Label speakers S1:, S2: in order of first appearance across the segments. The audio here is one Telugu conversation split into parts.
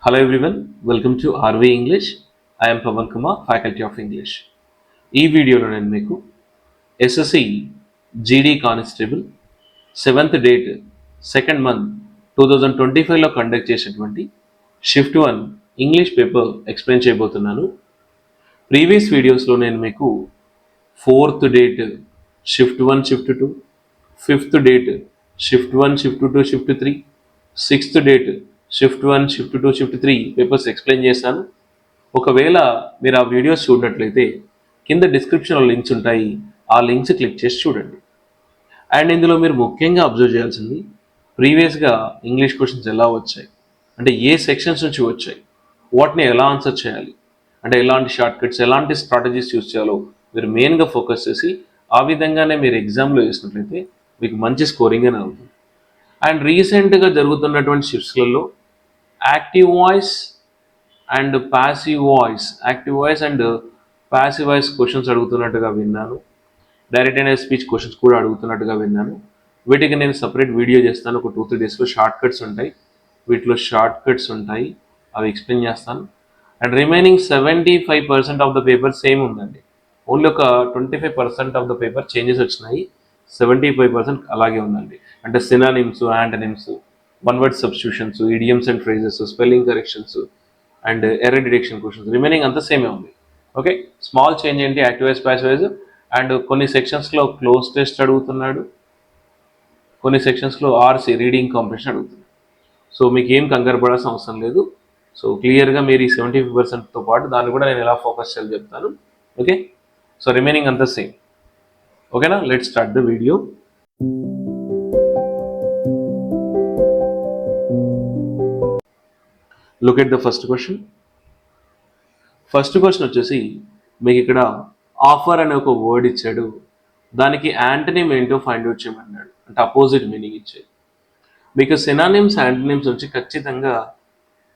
S1: Hello everyone, welcome to RV English. I am Pavan Kumar, Faculty of English. ఈ వీడియోలో నేను మీకు SSC GD constable 7th date 2nd month 2025లో కండక్ట్ చేసినటువంటి షిఫ్ట్ 1 ఇంగ్లీష్ పేపర్ ఎక్స్ప్లెయిన్ చేయబోతున్నాను. ప్రీవియస్ వీడియోస్లో నేను మీకు 4th date shift 1 shift 2, 5th date shift 1 shift 2 shift 3, 6th date shift 1 shift 2 shift 3 papers explain చేశాను. ఒకవేళ మీరు ఆ వీడియోస్ చూడనట్లయితే కింద డిస్క్రిప్షన్లో లింక్స్ ఉంటాయి, ఆ లింక్స్ క్లిక్ చేసి చూడండి. అండ్ ఇందులో మీరు ముఖ్యంగా అబ్జర్వ్ చేయాల్సింది ప్రీవియస్గా ఇంగ్లీష్ క్వశ్చన్స్ ఎలా వచ్చాయి, అంటే ఏ సెక్షన్స్ నుంచి వచ్చాయి, వాటిని ఎలా ఆన్సర్ చేయాలి, అంటే ఎలాంటి షార్ట్ కట్స్ ఎలాంటి స్ట్రాటజీస్ యూస్ చేయాలో మీరు మెయిన్గా ఫోకస్ చేసి ఆ విధంగానే మీరు ఎగ్జామ్లో వేసినట్లయితే మీకు మంచి స్కోరింగ్ అని అవుతుంది. అండ్ రీసెంట్గా జరుగుతున్నటువంటి షిఫ్ట్స్లలో active voice and passive voice, active voice and passive voice questions అడుగుతున్నట్టుగా విన్నాను. డైరెక్ట్ అయిన స్పీచ్ క్వశ్చన్స్ కూడా అడుగుతున్నట్టుగా విన్నాను. వీటికి నేను సపరేట్ వీడియో చేస్తాను. ఒక 2-3 డేస్లో షార్ట్ కట్స్ ఉంటాయి, వీటిలో షార్ట్ కట్స్ ఉంటాయి, అవి ఎక్స్ప్లెయిన్ చేస్తాను. And remaining 75% of the paper same ఉందండి. ఓన్లీ ఒక 25% ఆఫ్ ద పేపర్ చేంజెస్ వచ్చినాయి, 75% అలాగే ఉందండి. అంటే synonyms, antonyms, one word substitutions, idioms and phrases, spelling corrections and error deduction questions remaining అంతా సేమే ఉంది. ఓకే, స్మాల్ చేంజ్ ఏంటి active voice passive voice. And కొన్ని సెక్షన్స్లో క్లోజ్ టెస్ట్ అడుగుతున్నాడు, కొన్ని సెక్షన్స్లో ఆర్సీ రీడింగ్ కాంపిటీషన్ అడుగుతున్నాడు. సో మీకు ఏం కంగారు పడాల్సిన అవసరం లేదు. సో క్లియర్గా మీరు ఈ 75%తో పాటు దాన్ని కూడా నేను ఎలా ఫోకస్ చేయాలో చెప్తాను. ఓకే, సో రిమైనింగ్ అంతా సేమ్. ఓకేనా, let start the video. Look at the first question. First question వచ్చేసి మీకు ఇక్కడ ఆఫర్ అనే ఒక వర్డ్ ఇచ్చాడు, దానికి యాంటనిమ్ ఏంటో ఫైండ్ అవుట్ చేయమన్నాడు, అంటే అపోజిట్ మీనింగ్ ఇచ్చాడు. మీకు సినానిమ్స్ యాంటనిమ్స్ నుంచి ఖచ్చితంగా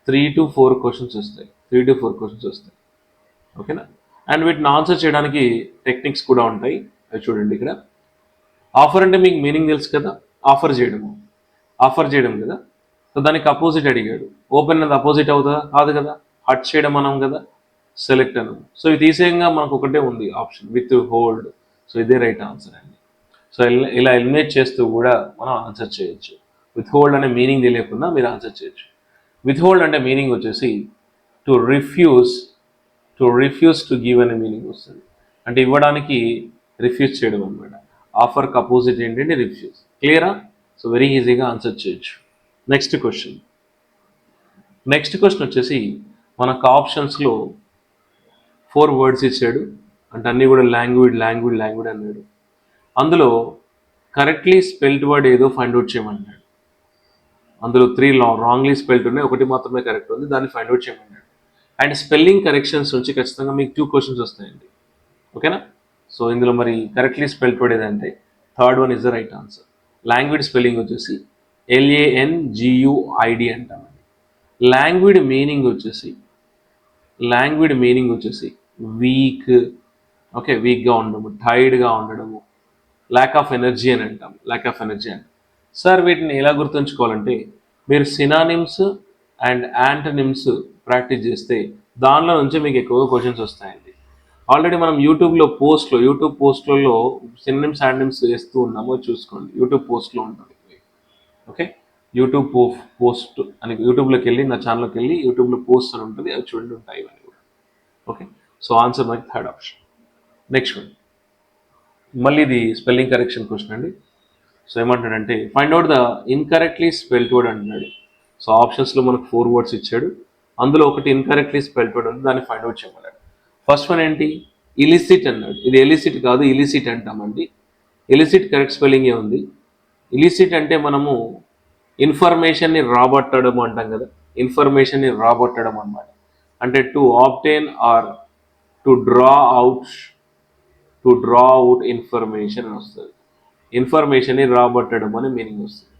S1: 3 to 4 క్వశ్చన్స్ వస్తాయి, 3 to 4 క్వశ్చన్స్ వస్తాయి. ఓకేనా, అండ్ వీటిని ఆన్సర్ చేయడానికి టెక్నిక్స్ కూడా ఉంటాయి, అవి చూడండి. ఇక్కడ ఆఫర్ అంటే మీకు మీనింగ్ తెలుసు కదా, ఆఫర్ చేయడం కదా. సో దానికి అపోజిట్ అడిగాడు, ఓపెన్ అనేది అపోజిట్ అవుతుందా, కాదు కదా. హట్ చేయడం అనం కదా, సెలెక్ట్ అనం. సో ఇది తీసేయంగా మనకు ఒకటే ఉంది ఆప్షన్, విత్ హోల్డ్. సో ఇదే రైట్ ఆన్సర్ అండి. సో ఇలా ఎలిమినేట్ చేస్తూ కూడా మనం ఆన్సర్ చేయొచ్చు. విత్ హోల్డ్ అనే మీనింగ్ తెలియకుండా మీరు ఆన్సర్ చేయొచ్చు. విత్ హోల్డ్ అంటే మీనింగ్ వచ్చేసి టు రిఫ్యూజ్ టు గివ్ అనే మీనింగ్ వస్తుంది, అంటే ఇవ్వడానికి రిఫ్యూజ్ చేయడం అనమాట. ఆఫర్కి అపోజిట్ ఏంటంటే రిఫ్యూజ్. క్లియరా? సో వెరీ ఈజీగా ఆన్సర్ చేయొచ్చు. నెక్స్ట్ క్వశ్చన్ వచ్చేసి మనకు ఆప్షన్స్లో 4 వర్డ్స్ ఇచ్చాడు, అంటే అన్నీ కూడా లాంగ్వేజ్ అన్నాడు. అందులో కరెక్ట్లీ స్పెల్డ్ వర్డ్ ఏదో ఫైండ్ అవుట్ చేయమన్నాడు. అందులో 3 రాంగ్లీ స్పెల్డ్ ఉన్నాయి, ఒకటి మాత్రమే కరెక్ట్ ఉంది, దాన్ని ఫైండ్ అవుట్ చేయమన్నాడు. అండ్ స్పెల్లింగ్ కరెక్షన్స్ నుంచి ఖచ్చితంగా మీకు 2 క్వశ్చన్స్ వస్తాయండి. ఓకేనా, సో ఇందులో మరి కరెక్ట్లీ స్పెల్డ్ వర్డ్ ఏదంటే third one is the right answer. Language spelling వచ్చేసి LANGUID అంటామండి. లాంగ్వేజ్ మీనింగ్ వచ్చేసి వీక్. ఓకే, వీక్గా ఉండడము, టైర్డ్గా ఉండడము, ల్యాక్ ఆఫ్ ఎనర్జీ అని అంటాం. సార్ వీటిని ఎలా గుర్తుంచుకోవాలంటే మీరు సినానిమ్స్ అండ్ యాంటనిమ్స్ ప్రాక్టీస్ చేస్తే దానిలో నుంచి మీకు ఎక్కువగా క్వశ్చన్స్ వస్తాయండి. ఆల్రెడీ మనం యూట్యూబ్ పోస్ట్లలో సినానిమ్స్ యాంటనిమ్స్ వేస్తూ ఉన్నామో చూసుకోండి, యూట్యూబ్ పోస్ట్లో ఉంటుంది. ఓకే, యూట్యూబ్ పోస్ట్ అని యూట్యూబ్లోకి వెళ్ళి, నా ఛానల్కి వెళ్ళి యూట్యూబ్లో పోస్ట్ అని ఉంటుంది, అవి చూడండి ఉంటాయి ఇవన్నీ కూడా. ఓకే, సో ఆన్సర్ మనకి థర్డ్ ఆప్షన్. నెక్స్ట్ వన్, మళ్ళీ ఇది స్పెల్లింగ్ కరెక్షన్ క్వశ్చన్ అండి. సో ఏమంటాడంటే find out the incorrectly spelled word అంటున్నాడు. సో ఆప్షన్స్లో మనకు 4 వర్డ్స్ ఇచ్చాడు, అందులో ఒకటి ఇన్కరెక్ట్లీ స్పెల్డ్ వర్డ్ ఉంది, దాన్ని ఫైండ్ అవుట్ చేయమన్నాడు. ఫస్ట్ వన్ ఏంటి, ఇలిసిట్ అన్నాడు. ఇది ఎలిసిట్ కాదు, ఇలిసిట్ అంటామండి. ఎలిసిట్ కరెక్ట్ స్పెల్లింగే ఉంది. ఇలిసిట్ అంటే మనము ఇన్ఫర్మేషన్ని రాబట్టడం అంటాం కదా, ఇన్ఫర్మేషన్ని రాబట్టడం అన్నమాట. అంటే to obtain or to draw out information అని వస్తుంది. ఇన్ఫర్మేషన్ని రాబట్టడం అని మీనింగ్ వస్తుంది.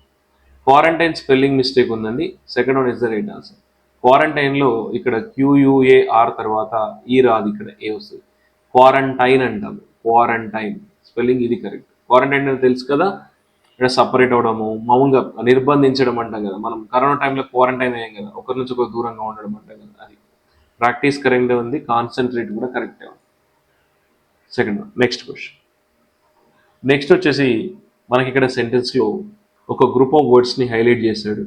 S1: క్వారంటైన్ స్పెల్లింగ్ మిస్టేక్ ఉందండి, second one is the right answer. క్వారంటైన్లో ఇక్కడ QUAR తర్వాత ఈ రాదు, ఇక్కడ ఏ వస్తుంది. క్వారంటైన్ అంటాము, క్వారంటైన్ స్పెల్లింగ్ ఇది కరెక్ట్. క్వారంటైన్ అని తెలుసు కదా, ఇక్కడ సపరేట్ అవ్వడము, మామూలుగా నిర్బంధించడం అంటాం కదా, మనం కరోనా టైంలో క్వారంటైన్ అయ్యాం కదా, ఒకరి నుంచి ఒకరు దూరంగా ఉండడం అంటాం కదా, అది ప్రాక్టీస్ కరెక్ట్గా ఉంది, కాన్సన్ట్రేట్ కూడా కరెక్టే ఉంది. Second next question. నెక్స్ట్ వచ్చేసి మనకి ఇక్కడ సెంటెన్స్లో ఒక గ్రూప్ ఆఫ్ వర్డ్స్ని హైలైట్ చేశాడు,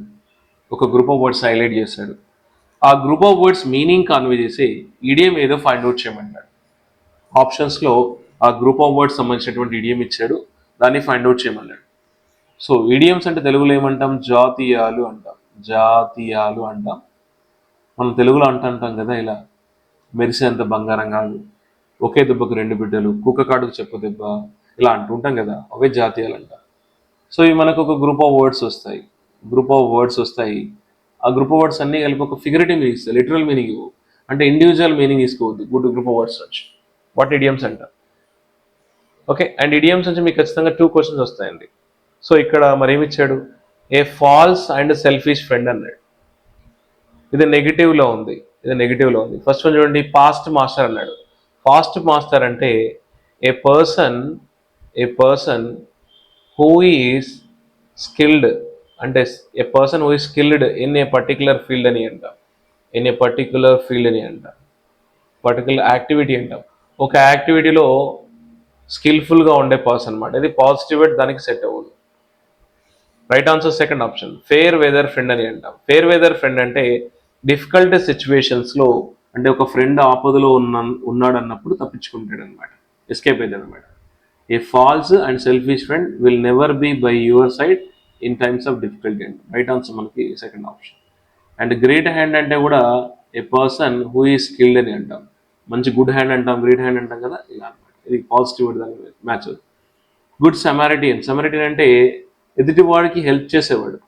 S1: ఒక గ్రూప్ ఆఫ్ వర్డ్స్ హైలైట్ చేశాడు. ఆ group of words meaning Conway చేసి ఇడియం ఏదో ఫైండ్ అవుట్ చేయమన్నాడు. ఆప్షన్స్లో ఆ గ్రూప్ ఆఫ్ వర్డ్స్ సంబంధించినటువంటి ఇడియం ఇచ్చాడు, దాన్ని ఫైండ్ అవుట్ చేయమన్నాడు. సో ఇడియమ్స్ అంటే తెలుగులో ఏమంటాం, జాతీయాలు అంటాం, జాతీయాలు అంటాం. మనం తెలుగులో అంటాం కదా, ఇలా మెరిసేంత బంగారం కాదు, ఒకే దెబ్బకు రెండు బిడ్డలు, కుక్క కాడుకు చెప్పు దెబ్బ, ఇలా అంటుంటాం కదా, అవే జాతీయాలు అంటాం. సో ఇవి మనకు ఒక గ్రూప్ ఆఫ్ వర్డ్స్ వస్తాయి, గ్రూప్ ఆఫ్ వర్డ్స్ వస్తాయి. ఆ గ్రూప్ ఆఫ్ వర్డ్స్ అన్ని కలిపి ఒక ఫిగరేటివ్ మీనింగ్ ఇస్తాయి, లిటరల్ మీనింగ్ ఇవ్వు, అంటే ఇండివిజువల్ మీనింగ్ తీసుకోవద్దు గుడ్ గ్రూప్ ఆఫ్ వర్డ్స్ వచ్చి. వాట్ ఇడియమ్స్ అంటాం. ఓకే, అండ్ ఇడియమ్స్ నుంచి మీకు ఖచ్చితంగా 2 క్వశ్చన్స్ వస్తాయండి. సో ఇక్కడ మరి ఏమి ఇచ్చాడు, a false and selfish friend అన్నాడు. ఇది నెగిటివ్లో ఉంది, ఇది నెగిటివ్లో ఉంది. ఫస్ట్ వన్ చూడండి, పాస్ట్ మాస్టర్ అన్నాడు. పాస్ట్ మాస్టర్ అంటే a person, a person who is skilled, అంటే a person who is skilled in a particular field అని అంటాం, ఇన్ ఏ పర్టికులర్ ఫీల్డ్ అని అంటాం, పర్టికులర్ యాక్టివిటీ అంటాం. ఒక యాక్టివిటీలో స్కిల్ఫుల్గా ఉండే పర్సన్ అనమాట. ఇది పాజిటివ్ వర్డ్, దానికి సెట్ అవ్వదు. Right answer second option, fair weather friend అని అంటాం. ఫేర్ వెదర్ ఫ్రెండ్ అంటే డిఫికల్ట్ సిచ్యువేషన్స్లో, అంటే ఒక ఫ్రెండ్ ఆపదలో ఉన్నాడు అన్నప్పుడు తప్పించుకుంటాడు అనమాట, ఎస్కేప్ అవుతాడు అనమాట. A false and selfish friend will never be by your side in times of difficulty అండి. రైట్ ఆన్సర్ మనకి second option. And great hand అంటే కూడా a person who is skilled అని అంటాం, మంచి గుడ్ హ్యాండ్ అంటాం, గ్రేట్ హ్యాండ్ అంటాం కదా, ఇలా అనమాట. ఇది పాజిటివ్ దాని మ్యాచ్ అవుతుంది. గుడ్ సమారిటియన్, సమారిటియన్ అంటే ఎదుటివాడికి హెల్ప్ చేసేవాడు,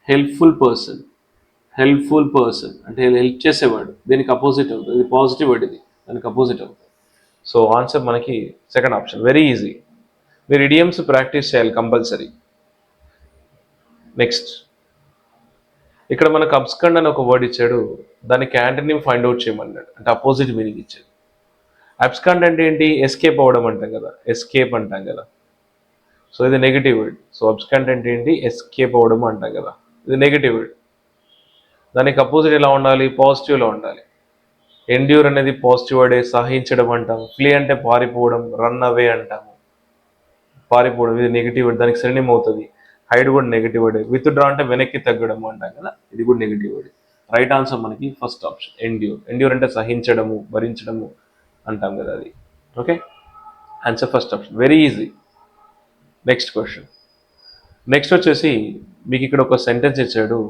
S1: హెల్ప్ఫుల్ పర్సన్, హెల్ప్ఫుల్ పర్సన్ అంటే హెల్ప్ చేసేవాడు, దీనికి అపోజిట్ అవుతుంది, ఇది పాజిటివ్ వర్డ్, ఇది దానికి అపోజిట్ అవుతుంది. సో ఆన్సర్ మనకి సెకండ్ ఆప్షన్. వెరీ ఈజీ, మీరు ఇడియమ్స్ ప్రాక్టీస్ చేయాలి కంపల్సరీ. నెక్స్ట్, ఇక్కడ మనకు అబ్స్కండ్ అని ఒక వర్డ్ ఇచ్చాడు, దానికి యాంటోనిమ్ ఫైండ్ అవుట్ చేయమన్నాడు, అంటే అపోజిట్ మీనింగ్ ఇచ్చాడు. అబ్స్కండ్ అంటే ఏంటి, ఎస్కేప్ అవ్వడం అంటాం కదా, ఎస్కేప్ అంటాం కదా. సో ఇది నెగిటివ్ వర్డ్. సో అబ్స్కండ్ అంటే ఏంటి, ఎస్కేప్ అవ్వడం అంటాం కదా, ఇది నెగిటివ్ వర్డ్. దానికి అపోజిట్ ఎలా ఉండాలి, పాజిటివ్లో ఉండాలి. ఎండ్యూర్ అనేది పాజిటివ్ వర్డే, సహించడం అంటాం. ఫ్లీ అంటే పారిపోవడం, రన్ అవే అంటాము, పారిపోవడం, ఇది నెగిటివ్ వర్డ్, దానికి సినోనిమ్ అవుతుంది. హైడ్ కూడా నెగిటివ్ వర్డ్. విత్ డ్రా అంటే వెనక్కి తగ్గడం అంటాం కదా, ఇది కూడా నెగిటివ్ వర్డ్. రైట్ ఆన్సర్ మనకి ఫస్ట్ ఆప్షన్, ఎండ్యూర్. ఎండ్యూర్ అంటే సహించడము, భరించడము అంటాం కదా, అది. Okay, answer first option, very easy. Next question. Next వచ్చేసి మీకు ఇక్కడ ఒక సెంటెన్స్ ఇచ్చాడు,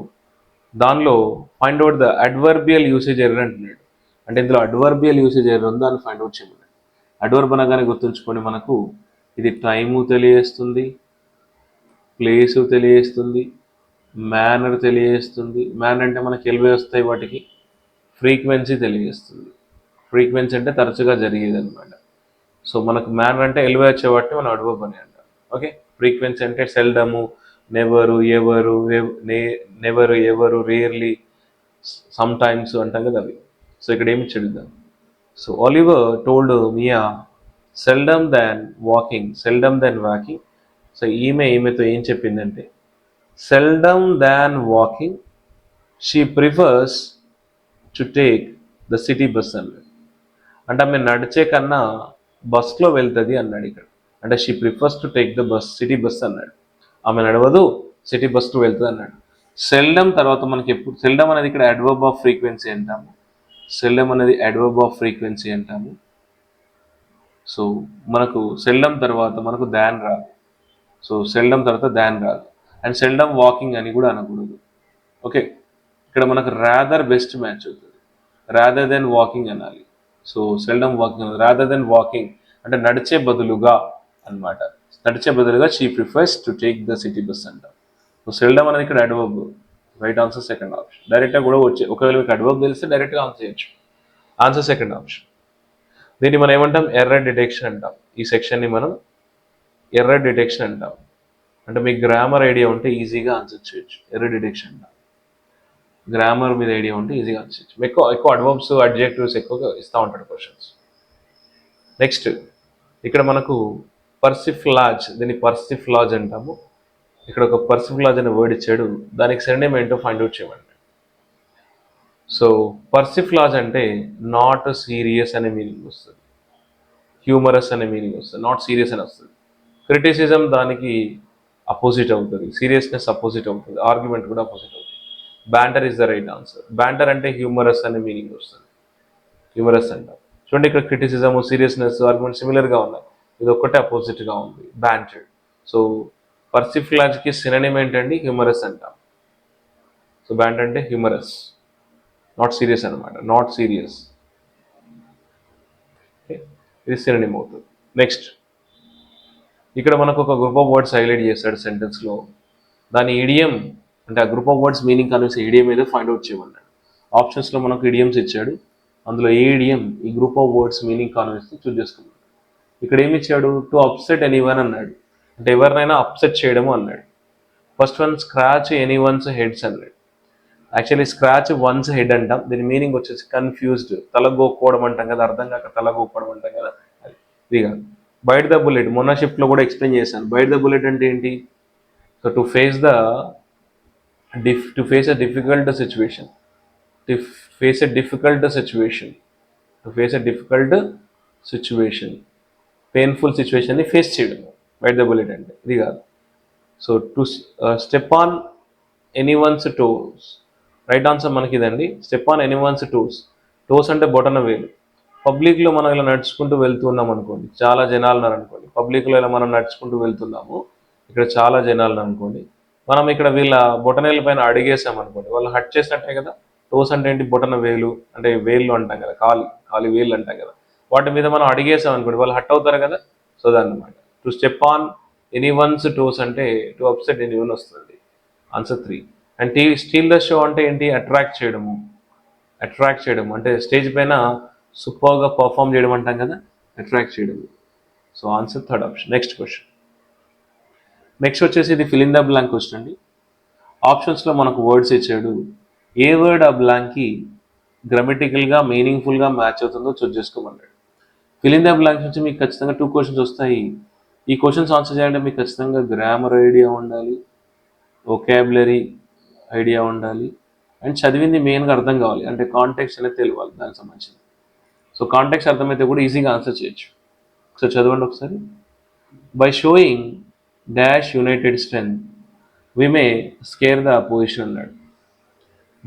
S1: దానిలో find out the adverbial usage error అంటున్నాడు. అంటే ఇందులో అడ్వర్బియల్ యూసేజ్ ఎర్రర్ ఉందో దాన్ని ఫైండ్ అవుట్ చేయమన్నాడు. అడ్వర్బ్ అనగానే గుర్తుంచుకొని మనకు ఇది టైము తెలియజేస్తుంది, ప్లేసు తెలియజేస్తుంది, మేనర్ తెలియజేస్తుంది. మేనర్ అంటే మనకి ఎల్వే వస్తాయి వాటికి. ఫ్రీక్వెన్సీ తెలియజేస్తుంది, ఫ్రీక్వెన్సీ అంటే తరచుగా జరిగేది అనమాట. సో మనకు మేనర్ అంటే ఎల్వే వచ్చే వాటిని మనం అడ్వర్బ్ అని అంటాం. ఓకే, ఫ్రీక్వెన్సీ అంటే సెల్డము, నెవరు, ఎవరు, నెవరు, ఎవరు, రేర్లీ, సమ్ టైమ్స్ అంటాం కదా, అవి. సో ఇక్కడ ఏమి చెడుద్దాం. సో ఆలివర్ టోల్డ్ మియా సెల్డమ్ దాన్ వాకింగ్, సెల్డమ్ దాన్ వాకింగ్. సో ఈమెతో ఏం చెప్పిందంటే, seldom than walking she prefers to take the city bus అన్నాడు. అంటే ఆమె నడిచే కన్నా బస్లో వెళ్తుంది అన్నాడు ఇక్కడ. అంటే she prefers to take the bus, city bus అన్నాడు. ఆమె నడవదు, సిటీ బస్లో వెళ్తుంది అన్నాడు. సెల్డమ్ తర్వాత మనకి ఎప్పుడు, సెల్డమ్ అనేది ఇక్కడ అడ్వర్బ్ ఆఫ్ ఫ్రీక్వెన్సీ అంటాము, సెల్డమ్ అనేది అడ్వర్బ్ ఆఫ్ ఫ్రీక్వెన్సీ అంటాము. సో మనకు సెల్డమ్ తర్వాత మనకు దాన్ రాదు, సో సెల్డమ్ తర్వాత దాన్ రాదు. అండ్ సెల్డమ్ వాకింగ్ అని కూడా అనకూడదు. ఓకే, ఇక్కడ మనకు రాదర్ బెస్ట్ మ్యాచ్ అవుతుంది, రాదర్ దెన్ వాకింగ్ అనాలి. So seldom walking, rather than walking అంటే నడిచే బదులుగా అనమాట, నడిచే బదులుగా she prefers to take the city bus అంటాం. సో సెల్డమ్ అనేది ఇక్కడ adverb. Right answer second option. డైరెక్ట్గా కూడా వచ్చే, ఒకవేళ మీకు అడ్వర్బ్ తెలిస్తే డైరెక్ట్గా ఆన్సర్ చేయొచ్చు. Answer second option. దీన్ని మనం ఏమంటాం, ఎర్రర్ డిటెక్షన్ అంటాం. ఈ సెక్షన్ని మనం ఎర్రర్ డిటెక్షన్ అంటాం. అంటే మీకు గ్రామర్ ఐడియా ఉంటే ఈజీగా ఆన్సర్ చేయొచ్చు, ఎర్రర్ డిటెక్షన్ అంటాం. గ్రామర్ మీద ఐడియా ఉంటే ఈజీగా ఆన్సర్ చేయొచ్చు. ఎక్కువ అడ్వర్బ్స్, అడ్జెక్టివ్స్ ఎక్కువగా ఇస్తూ ఉంటాడు క్వశ్చన్స్. నెక్స్ట్, ఇక్కడ మనకు పర్సిఫ్లాజ్, దీన్ని పర్సిఫ్లాజ్ అంటాము. ఇక్కడ ఒక పర్సిఫ్లాజ్ అనే వర్డ్ ఇచ్చాడు, దానికి సినోనిమ్ ఏంటో ఫైండ్ అవుట్ చేయమండి. సో పర్సిఫ్లాజ్ అంటే నాట్ సీరియస్ అనే మీనింగ్ వస్తుంది, హ్యూమరస్ అనే మీనింగ్ వస్తుంది, నాట్ సీరియస్ అని వస్తుంది. క్రిటిసిజం దానికి అపోజిట్ అవుతుంది, సీరియస్నెస్ అపోజిట్ అవుతుంది, ఆర్గ్యుమెంట్ కూడా అపోజిట్ అవుతుంది. Banter is the right answer. Banter అంటే హ్యూమరస్ అనే మీనింగ్ వస్తుంది, హ్యూమరస్ అంటారు. చూడండి ఇక్కడ క్రిటిసిజం, సీరియస్నెస్, ఆర్గ్యుమెంట్ సిమిలర్గా ఉన్నాయి, ఇది ఒక్కటే అపోజిట్గా ఉంది, బ్యాంటెడ్. సో పర్సిఫ్లాజ్కి సినోనిమ్ ఏంటండి, హ్యూమరస్ అంటాం. సో బ్యాంటర్ అంటే హ్యూమరస్, నాట్ సీరియస్ అనమాట, నాట్ సీరియస్. ఇది సినోనిమ్ అవుతుంది. నెక్స్ట్ ఇక్కడ మనకు ఒక గ్రూప్ ఆఫ్ వర్డ్స్ హైలైట్ చేశాడు సెంటెన్స్లో, దాని ఈడియం అంటే ఆ గ్రూప్ ఆఫ్ వర్డ్స్ మీనింగ్ కనిపిస్తే ఈడియం ఏదో ఫైండ్ అవుట్ చేయమన్నాడు. ఆప్షన్స్లో మనకు ఈడియమ్స్ ఇచ్చాడు, అందులో ఏ ఈడియం ఈ గ్రూప్ ఆఫ్ వర్డ్స్ మీనింగ్ కనిపిస్తే చూస్ చేసుకున్నాడు. ఇక్కడ ఏమి ఇచ్చాడు, టు అప్సెట్ ఎనీవన్ అన్నాడు, అంటే ఎవరినైనా అప్సెట్ చేయడము అన్నాడు. First one scratch anyone's heads అన్నాడు. యాక్చువల్లీ స్క్రాచ్ వన్స్ హెడ్ అంటాం, దీని మీనింగ్ వచ్చేసి కన్ఫ్యూజ్డ్, తలగొక్కోవడం అంటాం కదా, అర్థం కాక తలగొక్కడం అంటాం కదా, ఇది కాదు. బైట్ ద బుల్లెట్, మొన్న షిఫ్ట్లో కూడా ఎక్స్ప్లెయిన్ చేశాను. బైట్ ద బుల్లెట్ అంటే ఏంటి, so to face a difficult situation, to face a difficult situation, to face a difficult situation, painful సిచ్యువేషన్ని ఫేస్ చేయడం బైట్ ద బుల్లెట్ అంటే, ఇది కాదు. So to step on anyone's toes, right answer మనకి ఇదండి, step on anyone's toes. Toes అంటే బొటన వేలు. పబ్లిక్లో మనం ఇలా నడుచుకుంటూ వెళ్తున్నాం అనుకోండి, చాలా జనాలు ఉన్నారు అనుకోండి, పబ్లిక్లో ఇలా మనం నడుచుకుంటూ వెళ్తున్నాము, ఇక్కడ చాలా జనాలు అనుకోండి, మనం ఇక్కడ వీళ్ళ బొటనేళ్ళ పైన అడిగేసాం అనుకోండి, వాళ్ళు హట్ చేసినట్టే కదా. టోస్ అంటే ఏంటి, బొటన వేలు అంటే వేళ్ళు అంటాం కదా, కాలి వేళ్ళు అంటాం కదా, వాటి మీద మనం అడిగేసాం అనుకోండి, వాళ్ళు హట్ అవుతారు కదా. సో దాన్నమాట to step on anyone's toes అంటే టు అప్సెట్ ఎనీవన్ వస్తుంది, answer 3. And steal the show అంటే ఏంటి, అట్రాక్ట్ చేయడము, అట్రాక్ట్ చేయడం అంటే స్టేజ్ పైన సూపర్గా పర్ఫామ్ చేయడం అంటాం కదా, అట్రాక్ట్ చేయడం. So answer 3rd option. Next question, next వచ్చేసి ఇది fill in the blank question అండి. ఆప్షన్స్లో మనకు వర్డ్స్ ఇచ్చాడు, ఏ వర్డ్ ఆ బ్లాంక్కి గ్రామటికల్గా మీనింగ్ఫుల్గా మ్యాచ్ అవుతుందో చూస్ చేసుకోమన్నాడు. ఫిల్ ఇన్ ద బ్లాంక్స్ నుంచి మీకు ఖచ్చితంగా 2 క్వశ్చన్స్ వస్తాయి. ఈ క్వశ్చన్స్ ఆన్సర్ చేయాలంటే మీకు ఖచ్చితంగా గ్రామర్ ఐడియా ఉండాలి, వొకాబులరీ ఐడియా ఉండాలి, అండ్ చదివింది మెయిన్గా అర్థం కావాలి, అంటే కాంటెక్స్ట్ అనేది తెలియాలి దానికి సంబంధించింది. సో కాంటెక్స్ట్ అర్థమైతే కూడా ఈజీగా ఆన్సర్ చేయొచ్చు. సో చదవండి ఒకసారి. By showing dash united strength we may scare the opposition అన్నాడు.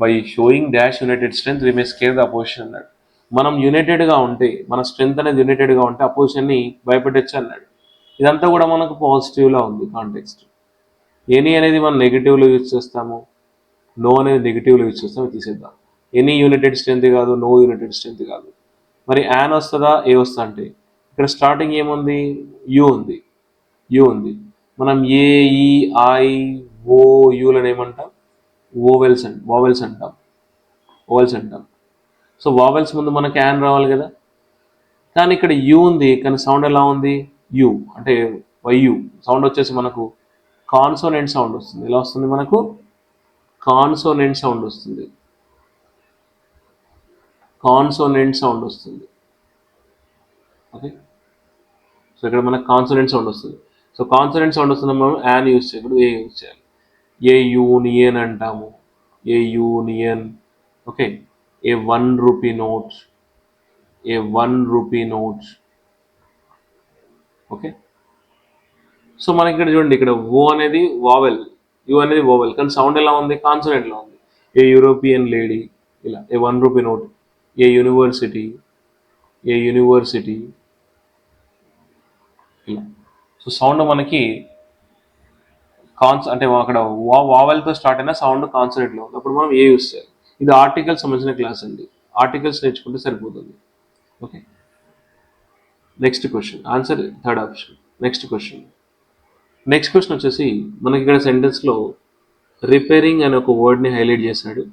S1: By showing dash united strength we may scare the opposition అన్నాడు. మనం యునైటెడ్గా ఉంటే, మన స్ట్రెంత్ అనేది యునైటెడ్గా ఉంటే అపోజిషన్ని భయపెట్టచ్చు అన్నాడు. ఇదంతా కూడా మనకు పాజిటివ్లా ఉంది కాంటెక్స్ట్. ఎనీ అనేది మనం నెగిటివ్లో యూజ్ చేస్తాము, నో అనేది నెగిటివ్లో యూజ్ చేస్తాము, తీసేద్దాం. ఎనీ యూనైటెడ్ స్ట్రెంత్ కాదు, నో యూనైటెడ్ స్ట్రెంత్ కాదు. మరి యాన్ వస్తుందా, ఏ వస్తా అంటే ఇక్కడ స్టార్టింగ్ ఏముంది, యూ ఉంది, యూ ఉంది. మనం ఏ, ఈ, ఐ, ఓ, యూలను ఏమంటాం, ఓవెల్స్ అంటాం, ఓవెల్స్ అంటాం. సో వావెల్స్ ముందు మనకి యాన్ రావాలి కదా, కానీ ఇక్కడ యూ ఉంది, కానీ సౌండ్ ఎలా ఉంది, యూ అంటే వైయు. సౌండ్ వచ్చేసి మనకు కాన్సోనెంట్ సౌండ్ వస్తుంది. ఎలా వస్తుంది మనకు, కాన్సోనెంట్ సౌండ్ వస్తుంది, కాన్సోనెంట్ సౌండ్ వస్తుంది. ఓకే, సో ఇక్కడ మనకు కాన్సోనెంట్ సౌండ్ వస్తుంది. సో కాన్సోనెంట్ సౌండ్ వస్తుంది, మనం యాన్ యూజ్ చేయకూడదు, ఏ యూజ్ చేయాలి. ఏ యూనియన్ అంటాము, A union. Okay, A 1 rupee note, A 1 rupee note. Okay, so మనకి ఇక్కడ చూడండి, ఇక్కడ ఓ అనేది వావెల్, యు అనేది వావెల్, కానీ సౌండ్ ఎలా ఉంది, కాన్సోనెంట్లో ఉంది. ఏ యూరోపియన్ లేడీ, ఇలా. ఏ 1 రూపీ నోట్, ఏ యూనివర్సిటీ, ఏ యూనివర్సిటీ, ఇలా. సో సౌండ్ మనకి అంటే అక్కడ వావెల్తో స్టార్ట్ అయిన సౌండ్ కాన్సోనెంట్లో ఉంది, అప్పుడు మనం ఏ యూస్ చేయాలి. ఇది ఆర్టికల్స్ సంబంధించిన క్లాస్ అండి, ఆర్టికల్స్ నేర్చుకుంటే సరిపోతుంది. Okay, next question, answer 3rd option. Next question వచ్చేసి మనకి ఇక్కడ సెంటెన్స్లో రిపేరింగ్ అనే ఒక వర్డ్ని హైలైట్ చేశాడు.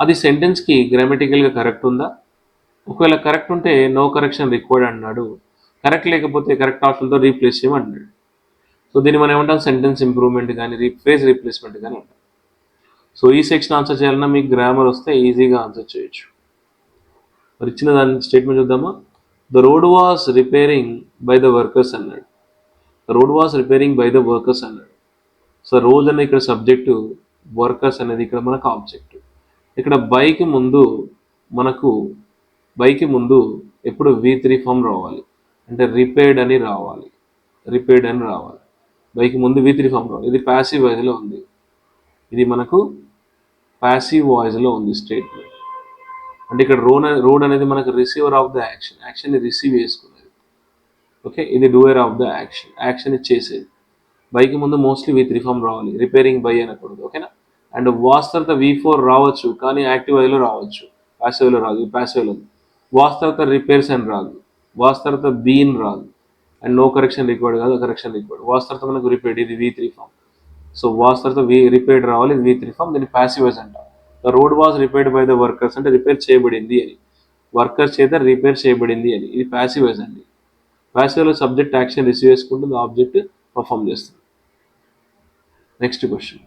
S1: అది సెంటెన్స్కి గ్రామటికల్గా కరెక్ట్ ఉందా, ఒకవేళ కరెక్ట్ ఉంటే నో కరెక్షన్ రిక్వైర్డ్ అన్నాడు, కరెక్ట్ లేకపోతే కరెక్ట్ ఆప్షన్తో రీప్లేస్ చేయమన్నాడు. సో దీన్ని మనం ఏమంటాం, సెంటెన్స్ ఇంప్రూవ్మెంట్ కానీ ఫ్రేజ్ రీప్లేస్మెంట్ కానీ అంటాం. సో ఈ సెక్షన్ ఆన్సర్ చేయాలన్నా మీకు గ్రామర్ వస్తే ఈజీగా ఆన్సర్ చేయొచ్చు. మరి ఇచ్చిన దాని స్టేట్మెంట్ చూద్దామా. The road was repairing by the workers అన్నాడు, the road was repairing by the workers అన్నాడు. సో రోజు అనేది ఇక్కడ సబ్జెక్టు, వర్కర్స్ అనేది ఇక్కడ మనకు ఆబ్జెక్ట్. ఇక్కడ మనకు బైకి ముందు ఎప్పుడు V3 ఫామ్ రావాలి, అంటే రిపేర్డ్ అని రావాలి. బైకి ముందు V3 ఫామ్ రావాలి. ఇది ప్యాసివ్ వాయిస్లో ఉంది, ఇది మనకు ప్యాసివ్ వాయిస్లో ఉంది స్టేట్మెంట్. అంటే ఇక్కడ రోడ్ అనేది మనకు రిసీవర్ ఆఫ్ ద యాక్షన్ని రిసీవ్ చేసుకునేది. ఓకే, ఇది డూయర్ ఆఫ్ ద యాక్షన్ చేసేది. బైకి ముందు మోస్ట్లీ V3 ఫామ్ రావాలి, రిపేరింగ్ బై అనకూడదు. ఓకేనా. అండ్ వాస్ తర్వాత V4 రావచ్చు, కానీ యాక్టివ్ వేలో రావచ్చు, ప్యాసివ్లో రాదు. ఇది ప్యాసివ్లో ఉంది. వాస్ తర్వాత రిపేర్స్ అని రాదు, వాస్ తర్వాత బీన్ రాదు, అండ్ నో కరెక్షన్ రిక్వైర్డ్ కాదు, కరెక్షన్ రిక్వైర్డ్. వాస్ తర్వాత మనకు రిపేర్డ్, ఇది V3 ఫామ్. సో వాస్ తర్వాత రిపేర్డ్ రావాలి, ఇది V3 ఫామ్. దీన్ని ప్యాసివ్ వాయిస్ అంటాం. The road was repaired by the workers, అంటే రిపేర్ చేయబడింది అని, వర్కర్స్ చేత రిపేర్ చేయబడింది అని. ఇది ప్యాసివ్ వాయిస్ అండి. ప్యాసివ్లో సబ్జెక్ట్ యాక్షన్ రిసీవ్ చేసుకుంటుంది, ఆబ్జెక్ట్ పర్ఫామ్ చేస్తుంది. నెక్స్ట్ క్వశ్చన్,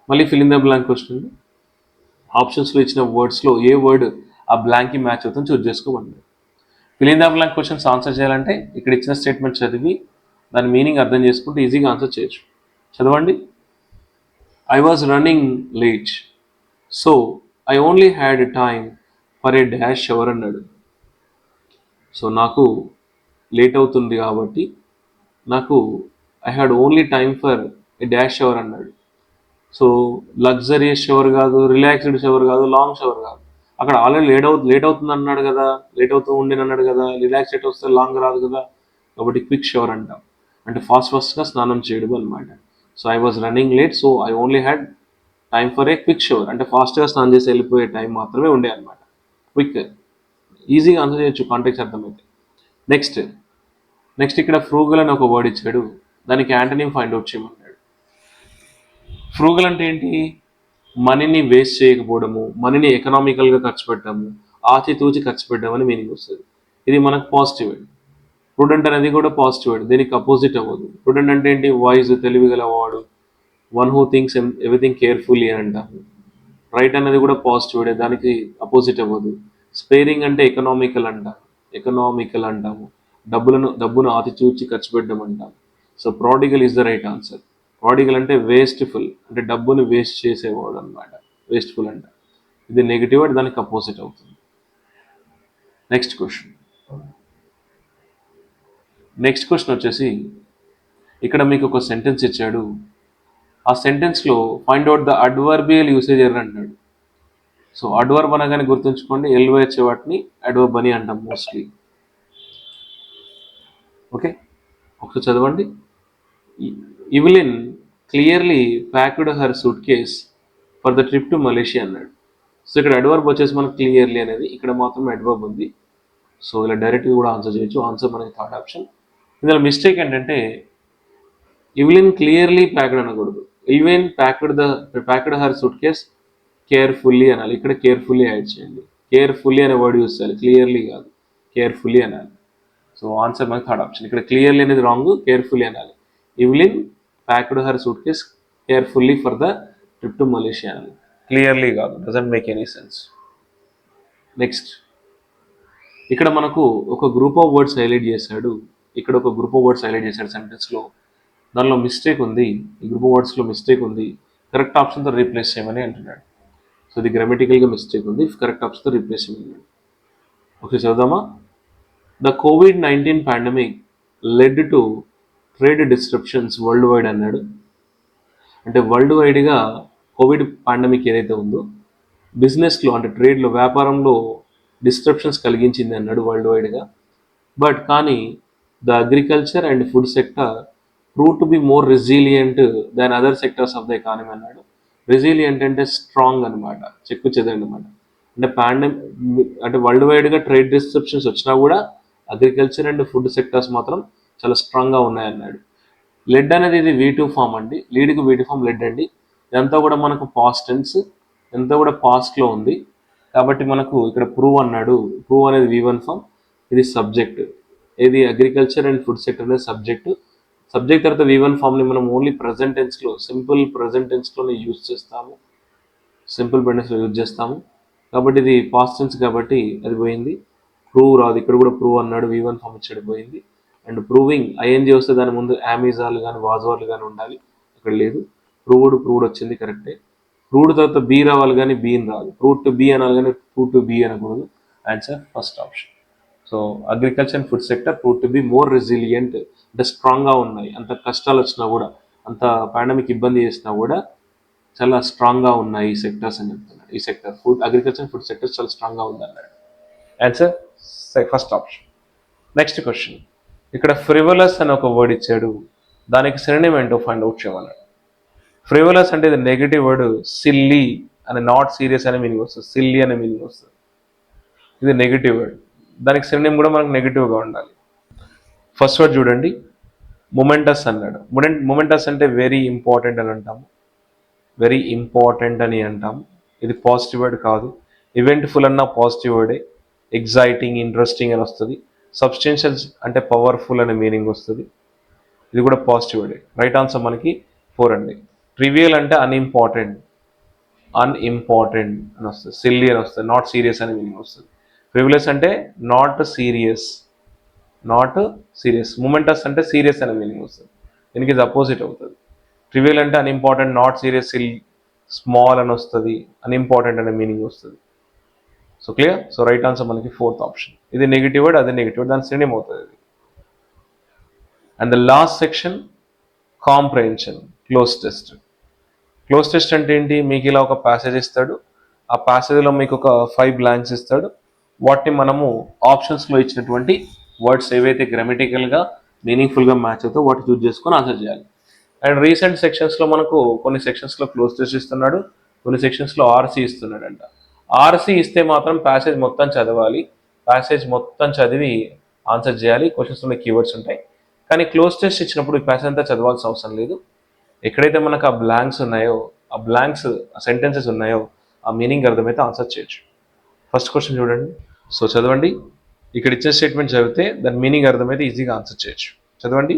S1: మళ్ళీ fill in the blank question. ఆప్షన్స్లో ఇచ్చిన వర్డ్స్లో ఏ వర్డ్ ఆ బ్లాంక్కి మ్యాచ్ అవుతుందో చూస్ చేసుకోమండి. Fill in the blank questions answer చేయాలంటే ఇక్కడ ఇచ్చిన స్టేట్మెంట్ చదివి దాని మీనింగ్ అర్థం చేసుకుంటే ఈజీగా ఆన్సర్ చేయొచ్చు. చదవండి. I was running late, so I only had time for a dash shower అన్నాడు. సో నాకు లేట్ అవుతుంది కాబట్టి నాకు I had only time for a dash shower అన్నాడు. సో లగ్జరియస్ షవర్ కాదు, రిలాక్స్డ్ షవర్ కాదు, లాంగ్ షవర్ కాదు. అక్కడ ఆల్రెడీ లేట్ అవుతుంది అన్నాడు కదా, లేట్ అవుతూ ఉండేది అన్నాడు కదా, రిలాక్స్ ఎట్ వస్తే లాంగ్ రాదు కదా, కాబట్టి క్విక్ షవర్ అంటాం, అంటే ఫాస్ట్గా స్నానం చేయడం అనమాట. So I was running late, so I only had time for a quick shower, అంటే ఫాస్ట్గా స్నానం చేసి వెళ్ళిపోయే టైం మాత్రమే ఉండే అనమాట. క్విక్, ఈజీగా ఆన్సర్ చేయొచ్చు కాంటెక్స్ట్ అర్థమైతే. నెక్స్ట్ ఇక్కడ ఫ్రూగల్ అని ఒక వర్డ్ ఇచ్చాడు, దానికి యాంటోనిమ్ ఫైండ్ అవుట్ చేయమన్నాడు. ఫ్రూగల్ అంటే ఏంటి? మనీని వేస్ట్ చేయకపోవడము, మనీని ఎకనామికల్గా ఖర్చు పెట్టడము, ఆచితూచి ఖర్చు పెట్టడం అని మీనింగ్ వస్తుంది. ఇది మనకు పాజిటివ్ వర్డ్. ప్రుడెంట్ అనేది కూడా పాజిటివ్ వర్డ్, దీనికి అపోజిట్ అవ్వదు. ప్రుడెంట్ అంటే ఏంటి? వాయిస్, తెలివిగలవాడు, one who thinks everything carefully అని అంటాము. రైట్ అనేది కూడా పాజిటివ్ వర్డ్, దానికి అపోజిట్ అవ్వదు. స్పేరింగ్ అంటే ఎకనామికల్ అంటాము. డబ్బును ఆచితూచి ఖర్చు పెట్టడం అంటాము. So prodigal is the right answer. Prodigal అంటే వేస్ట్ఫుల్, అంటే డబ్బుని వేస్ట్ చేసేవాడు అనమాట. వేస్ట్ఫుల్ అంటే ఇది నెగిటివ్, అంటే దానికి అపోజిట్ అవుతుంది. నెక్స్ట్ క్వశ్చన్ వచ్చేసి ఇక్కడ మీకు ఒక సెంటెన్స్ ఇచ్చాడు. ఆ సెంటెన్స్లో find out the adverbial usage error అంటాడు. సో అడ్వర్బ్ అనగానే గుర్తుంచుకోండి, ఎల్వై వచ్చే వాటిని అడ్వర్బ్ అని అంటాం మోస్ట్లీ. ఓకే, ఒకసారి చదవండి. Evelyn clearly packed her suitcase for the trip to Malaysia అన్నాడు. సో ఇక్కడ అడ్వర్బ్ వచ్చేసి మనకు క్లియర్లీ అనేది, ఇక్కడ మాత్రం అడ్వర్బ్ ఉంది. సో ఇలా డైరెక్ట్గా కూడా ఆన్సర్ చేయొచ్చు. ఆన్సర్ మనకి థర్డ్ ఆప్షన్. ఇందులో మిస్టేక్ ఏంటంటే ఇవ్లిన్ క్లియర్లీ ప్యాక్డ్ అనకూడదు, Evelyn packed her suitcase carefully అనాలి. ఇక్కడ కేర్ఫుల్లీ యాడ్ చేయండి. కేర్ఫుల్లీ అనే వర్డ్ యూస్ చేయాలి, క్లియర్లీ కాదు, కేర్ఫుల్లీ అనాలి. సో ఆన్సర్ మనకి థర్డ్ ఆప్షన్. ఇక్కడ క్లియర్లీ అనేది రాంగ్, కేర్ఫుల్లీ అనాలి. Evelyn packed her suitcase carefully for the trip to Malaysia అనాలి, క్లియర్లీ కాదు. Doesn't make any sense. Next ఇక్కడ మనకు ఒక గ్రూప్ ఆఫ్ వర్డ్స్ హైలైట్ చేశాడు. సెంటెన్స్లో. దానిలో మిస్టేక్ ఉంది, ఈ గ్రూప్ ఆఫ్ వర్డ్స్లో మిస్టేక్ ఉంది, కరెక్ట్ ఆప్షన్తో రీప్లేస్ చేయమని అంటున్నాడు. సో ఇది గ్రామటికల్గా మిస్టేక్ ఉంది, కరెక్ట్ ఆప్షన్తో రీప్లేస్ చేయమని. ఓకే, చదువుదామా. The COVID-19 pandemic led to trade disruptions worldwide అన్నాడు. అంటే వరల్డ్ వైడ్గా కోవిడ్ పాండమిక్ ఏదైతే ఉందో బిజినెస్లో, అంటే ట్రేడ్లో, వ్యాపారంలో డిస్ట్రప్షన్స్ కలిగించింది అన్నాడు వరల్డ్ వైడ్గా. బట్ కానీ the agriculture and food sector prove to be more resilient than other sectors of the economy అన్నాడు. రెసిలియంట్ అంటే స్ట్రాంగ్ అనమాట, చెక్కు చెదరనమాట. అంటే వరల్డ్ వైడ్గా ట్రేడ్ డిస్ట్రప్షన్స్ వచ్చినా కూడా అగ్రికల్చర్ అండ్ ఫుడ్ సెక్టర్స్ మాత్రం చాలా స్ట్రాంగ్గా ఉన్నాయన్నాడు. లెడ్ అనేది ఇది V2 ఫామ్ అండి, లీడ్కి V2 ఫామ్ లెడ్ అండి. ఇదంతా కూడా మనకు పాస్ట్ టెన్స్, ఇదంతా కూడా పాస్ట్లో ఉంది. కాబట్టి మనకు ఇక్కడ ప్రూవ్ అన్నాడు. ప్రూవ్ అనేది V1 ఫామ్, ఇది సబ్జెక్ట్. ఇది అగ్రికల్చర్ అండ్ ఫుడ్ సెక్టర్ అనేది సబ్జెక్ట్ తర్వాత V1 ఫామ్ని మనం ఓన్లీ ప్రజెంట్ టెన్స్లో, సింపుల్ ప్రజెంట్ టెన్స్లోనే యూజ్ చేస్తాము, కాబట్టి ఇది పాస్ట్ టెన్స్ కాబట్టి అది పోయింది. ప్రూవ్ రాదు, ఇక్కడ కూడా ప్రూవ్ అన్నాడు, V1 ఫామ్ ఇచ్చాడు, పోయింది. అండ్ ప్రూవింగ్ ING వస్తే దాని ముందు యామిజాలు కానీ వాజాలు కానీ ఉండాలి, ఇక్కడ లేదు. ప్రూవ్డ్ వచ్చింది కరెక్టే. ప్రూవ్డ్ తర్వాత బి రావాలి కానీ బీని రాదు. ప్రూవ్ టు బి అనాలి కానీ ప్రూవ్ టు బి అనకూడదు. Answer first option. So agriculture and food sector prove to be more resilient, అంటే స్ట్రాంగ్గా ఉన్నాయి. అంత కష్టాలు వచ్చినా కూడా, అంత పాండమిక్ ఇబ్బంది చేసినా కూడా చాలా స్ట్రాంగ్గా ఉన్నాయి ఈ సెక్టర్స్ అని చెప్తున్నాడు. ఈ sector agriculture and food sector చాలా స్ట్రాంగ్గా ఉంది అన్నాడు. Answer first option. Next question, ఇక్కడ ఫ్రివలస్ అని ఒక వర్డ్ ఇచ్చాడు, దానికి సినోనిమ్ ఏంటో ఫైండ్ అవుట్ చేయమన్నాడు. ఫ్రివలస్ అంటే ఇది నెగిటివ్ వర్డ్. సిల్లీ అని, నాట్ సీరియస్ అనే మీనింగ్ వస్తుంది, సిల్లీ అనే మీనింగ్ వస్తుంది. ఇది నెగిటివ్ వర్డ్, దానికి సినోనిమ్ కూడా మనకు నెగిటివ్గా ఉండాలి. ఫస్ట్ వర్డ్ చూడండి, మొమెంటస్ అన్నాడు. మొమెంటస్ అంటే వెరీ ఇంపార్టెంట్ అని అంటాము, వెరీ ఇంపార్టెంట్ అని అంటాము. ఇది పాజిటివ్ వర్డ్ కాదు. ఈవెంట్ఫుల్ అన్న పాజిటివ్ వర్డే. ఎగ్జైటింగ్, ఇంట్రెస్టింగ్ అని వస్తుంది. సబ్స్టెన్షియల్ అంటే పవర్ఫుల్ అనే మీనింగ్ వస్తుంది, ఇది కూడా పాజిటివ్ వర్డే. రైట్ ఆన్సర్ మనకి 4 అండి. ట్రివియల్ అంటే అన్ఇంపార్టెంట్ అని వస్తుంది. సిల్లీ అని వస్తుంది. నాట్ సీరియస్ అనే మీనింగ్ వస్తుంది. ఫ్రివిలస్ అంటే నాట్ సీరియస్. మొమెంటస్ అంటే సీరియస్ అనే మీనింగ్ వస్తుంది, దీనికి ఇది అపోజిట్ అవుతుంది. ట్రివియల్ అంటే అన్ఇంపార్టెంట్, నాట్ సీరియస్, స్మాల్ అని వస్తుంది, అన్ఇంపార్టెంట్ అనే మీనింగ్ వస్తుంది. So clear. So right answer మనకి 4th ఆప్షన్. ఇది నెగిటివ్ వర్డ్, అది నెగిటివ్ వర్డ్, దాని సినోనిమ్ అవుతుంది ఇది. And the last section, comprehension, cloze test. Cloze test అంటే ఏంటి? మీకు ఇలా ఒక ప్యాసేజ్ ఇస్తాడు, ఆ ప్యాసేజ్లో మీకు ఒక 5 బ్లాంక్స్ ఇస్తాడు. వాటిని మనము ఆప్షన్స్లో ఇచ్చినటువంటి వర్డ్స్ ఏవైతే గ్రామటికల్గా మీనింగ్ఫుల్గా మ్యాచ్ అవుతాయో వాటి చూస్ చేసుకొని ఆన్సర్ చేయాలి. అండ్ రీసెంట్ సెక్షన్స్లో మనకు కొన్ని సెక్షన్స్లో క్లోజ్ టెస్ట్ ఇస్తున్నాడు, కొన్ని సెక్షన్స్లో ఆర్సీ ఇస్తున్నాడంట. ఆర్సీ ఇస్తే మాత్రం ప్యాసేజ్ మొత్తం చదవాలి, ప్యాసేజ్ మొత్తం చదివి ఆన్సర్ చేయాలి. క్వశ్చన్స్లో కీవర్డ్స్ ఉంటాయి. కానీ క్లోజ్ టెస్ట్ ఇచ్చినప్పుడు ఈ ప్యాసేజ్ అంతా చదవాల్సిన అవసరం లేదు. ఎక్కడైతే మనకు ఆ బ్లాంక్స్ ఉన్నాయో, ఆ బ్లాంక్స్, ఆ సెంటెన్సెస్ ఉన్నాయో, ఆ మీనింగ్ అర్థమైతే ఆన్సర్ చేయొచ్చు. ఫస్ట్ క్వశ్చన్ చూడండి. సో చదవండి. ఇక్కడ ఇచ్చే స్టేట్మెంట్ చదివితే దాని మీనింగ్ అర్థమైతే ఈజీగా ఆన్సర్ చేయొచ్చు. చదవండి.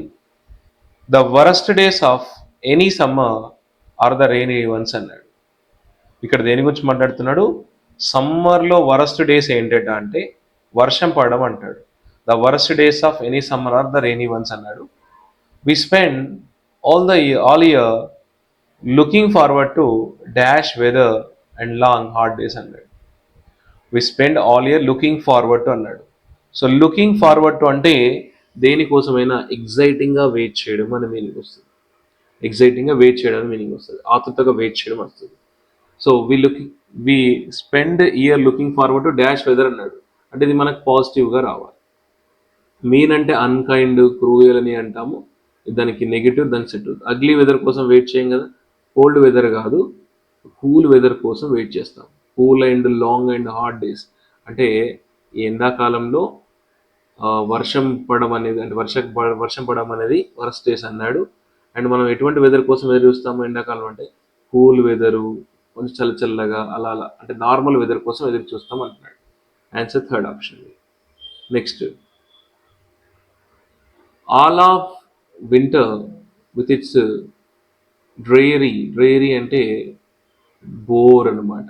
S1: The worst days of any summer are the rainy ones అన్నాడు. ఇక్కడ దేని గురించి మాట్లాడుతున్నాడు? సమ్మర్లో వరస్ట్ డేస్ ఏంటంట అంటే వర్షం పడడం అంటాడు. The worst days of any summer are the rainy ones అన్నాడు. We spend all year looking forward to dash weather and long hard days అన్నాడు. We spend all year looking forward to అన్నాడు. సో లుకింగ్ ఫార్వర్డ్ టు అంటే దేనికోసమైనా ఎగ్జైటింగ్గా వెయిట్ చేయడం అనే మీనింగ్ వస్తుంది. ఎగ్జైటింగ్గా వెయిట్ చేయడం అని మీనింగ్ వస్తుంది, ఆతృతగా వెయిట్ చేయడం వస్తుంది. So we spend year looking forward to dash weather అన్నాడు, అంటే ఇది మనకు పాజిటివ్గా రావాలి. మీన్ అంటే అన్కైండ్, క్రూయల్ అని అంటాము, దానికి నెగిటివ్, దానికి సెట్. అగ్లీ వెదర్ కోసం వెయిట్ చేయం కదా, కోల్డ్ వెదర్ కాదు, కూల్ వెదర్ కోసం వెయిట్ చేస్తాం. Cool and long and hot days అంటే ఎండాకాలంలో వర్షం పడడం అనేది, అంటే వర్షం పడడం అనేది వర్స్ట్ డేస్ అన్నాడు. అండ్ మనం ఎటువంటి వెదర్ కోసం ఎదురు చూస్తాము ఎండాకాలం అంటే కూల్ వెదరు, కొంచెం చల్లగా అలా అంటే నార్మల్ వెదర్ కోసం ఎదురు చూస్తాం అంటున్నాడు. Answer 3rd option. Next, all of winter with its dreary అంటే బోర్ అనమాట,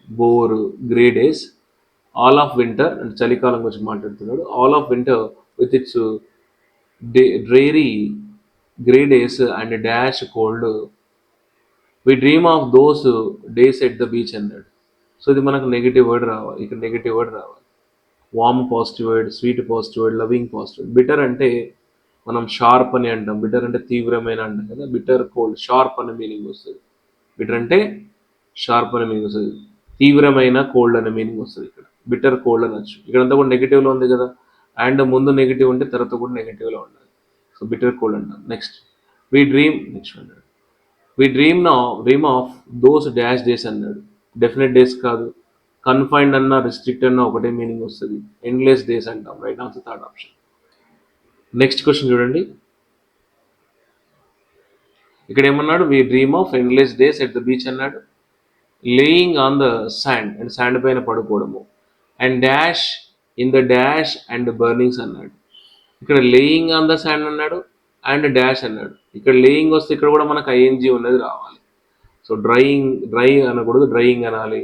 S1: bore, grey days. All of winter అంటే చలికాలం గురించి మాట్లాడుతున్నాడు. All of winter with its dreary grey days and dash cold, we dream of those days at the beach అన్నాడు. సో ఇది మనకు నెగిటివ్ వర్డ్ రావాలి, ఇక్కడ నెగిటివ్ వర్డ్ రావాలి. Warm positive word, sweet positive word, loving positive word. Bitter అంటే మనం షార్ప్ అని అంటాం, బిటర్ అంటే తీవ్రమైన అంటాం కదా. బిటర్ కోల్డ్, షార్ప్ అనే మీనింగ్ వస్తుంది. బిటర్ అంటే షార్ప్ అనే మీనింగ్ వస్తుంది, తీవ్రమైన కోల్డ్ అనే మీనింగ్ వస్తుంది. ఇక్కడ బిటర్ కోల్డ్ అనొచ్చు. ఇక్కడంతా కూడా నెగిటివ్లో ఉంది కదా, అండ్ ముందు నెగిటివ్ ఉంటే తర్వాత కూడా నెగిటివ్లో ఉండాలి. సో బిటర్ కోల్డ్ అంటాం. Next, we dream of those dash days అన్నాడు. డెఫినెట్ డేస్ కాదు, కన్ఫైన్డ్ అన్న రిస్ట్రిక్ట్ అన్న ఒకటే మీనింగ్ వస్తుంది. ఎండ్లెస్ డేస్ అంటాం. Right answer 3rd option. Next question చూడండి. ఇక్కడ ఏమన్నాడు? We dream of endless days at the beach అన్నాడు. Laying on the sand, and sand పైన పడుకోవడము. And dash in the dash and burnings అన్నాడు. ఇక్కడ లేయింగ్ ఆన్ ద శాండ్ అన్నాడు అండ్ డాష్ అన్నాడు. ఇక్కడ లేయింగ్ వస్తే ఇక్కడ కూడా మనకు ఐఎన్జీ ఉన్నది రావాలి. సో డ్రై అనకూడదు, డ్రైయింగ్ అనాలి.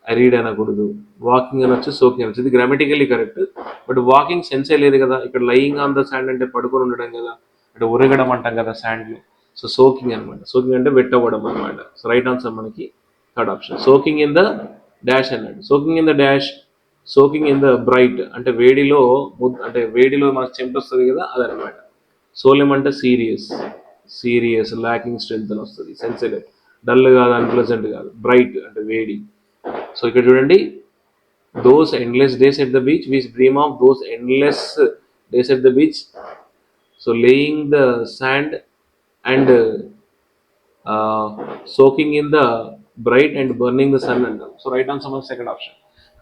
S1: రీడ్ అనకూడదు. వాకింగ్ అనొచ్చు, సోకింగ్ అనొచ్చు. ఇది గ్రామటికల్లీ కరెక్ట్, బట్ వాకింగ్ సెన్సే లేదు కదా. ఇక్కడ లయింగ్ ఆన్ ద శాండ్ అంటే పడుకొని ఉండడం కదా, అంటే ఉరగడం అంటాం కదా శాండ్లో. సో సోకింగ్ అనమాట. సోకింగ్ అంటే వెట్ అవ్వడం అనమాట. సో రైట్ ఆన్సర్ మనకి third option. Soaking in the dash అన్నాడు. Soaking in the dash, soaking in the bright అంటే వేడిలో అంటే వేడిలో మనకు చెమట వస్తుంది కదా అదనమాట. సోలెమ్ అంటే సీరియస్, సీరియస్ ల్యాకింగ్ స్ట్రెంత్ అని వస్తుంది. సెన్సిటివ్ డల్ కాదు, అన్ప్లెజెంట్ కాదు. బ్రైట్ అంటే వేడి. సో ఇక్కడ చూడండి, those endless days at the beach, we dream of those endless days at the beach. So laying the sand and soaking in the bright and burning the sun and so right answer was second option.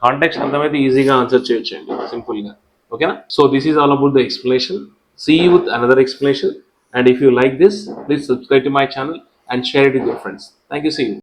S1: Context అర్థమైతే ఈజీగా ఆన్సర్ చేయొచ్చండి సింపుల్గా. ఓకేనా? So this is all about the explanation. See you with another explanation, and if you like this, please subscribe to my channel and share it with your friends. Thank you. See you.